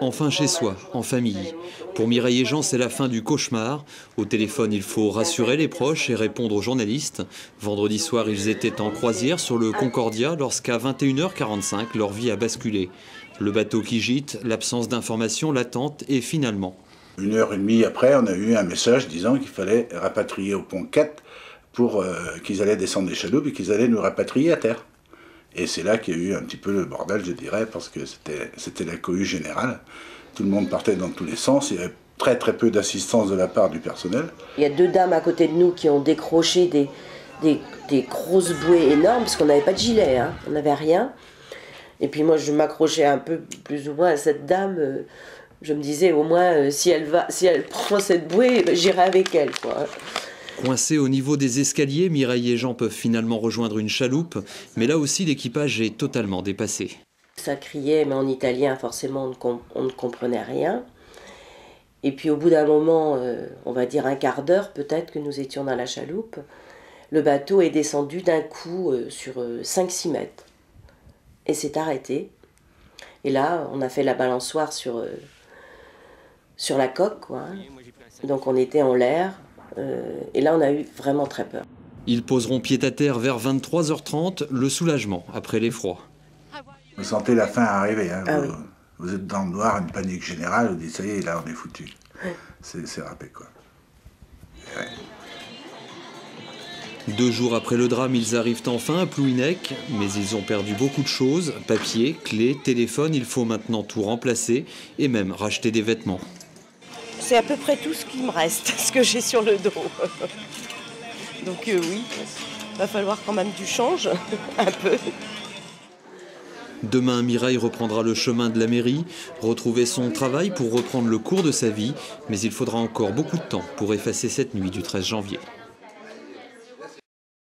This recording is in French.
Enfin chez soi, en famille. Pour Mireille et Jean, c'est la fin du cauchemar. Au téléphone, il faut rassurer les proches et répondre aux journalistes. Vendredi soir, ils étaient en croisière sur le Concordia lorsqu'à 21h45, leur vie a basculé. Le bateau qui gîte, l'absence d'informations, l'attente et finalement... 1h30 après, on a eu un message disant qu'il fallait rapatrier au pont 4 pour qu'ils allaient descendre des chaloupes et qu'ils allaient nous rapatrier à terre. Et c'est là qu'il y a eu un petit peu le bordel, je dirais, parce que c'était la cohue générale. Tout le monde partait dans tous les sens, il y avait très très peu d'assistance de la part du personnel. Il y a 2 dames à côté de nous qui ont décroché des grosses bouées énormes, parce qu'on n'avait pas de gilet, hein, on n'avait rien. Et puis moi je m'accrochais un peu plus ou moins à cette dame, je me disais au moins si elle prend cette bouée, j'irai avec elle, quoi. Coincés au niveau des escaliers, Mireille et Jean peuvent finalement rejoindre une chaloupe, mais là aussi l'équipage est totalement dépassé. Ça criait, mais en italien forcément on ne comprenait rien. Et puis au bout d'un moment, on va dire un quart d'heure peut-être que nous étions dans la chaloupe, le bateau est descendu d'un coup sur 5-6 mètres et s'est arrêté. Et là, on a fait la balançoire sur la coque, quoi. Donc on était en l'air. Et là, on a eu vraiment très peur. Ils poseront pied à terre vers 23h30, le soulagement après l'effroi. Vous sentez la fin arriver, hein, ah oui. Vous êtes dans le noir, une panique générale, vous dites ça y est, là on est foutu. C'est râpé, quoi. Ouais. 2 jours après le drame, ils arrivent enfin à Plouhinec, mais ils ont perdu beaucoup de choses, papier, clés, téléphone, il faut maintenant tout remplacer et même racheter des vêtements. C'est à peu près tout ce qui me reste, ce que j'ai sur le dos. Donc oui, va falloir quand même du change, un peu. Demain, Mireille reprendra le chemin de la mairie, retrouver son travail pour reprendre le cours de sa vie, mais il faudra encore beaucoup de temps pour effacer cette nuit du 13 janvier.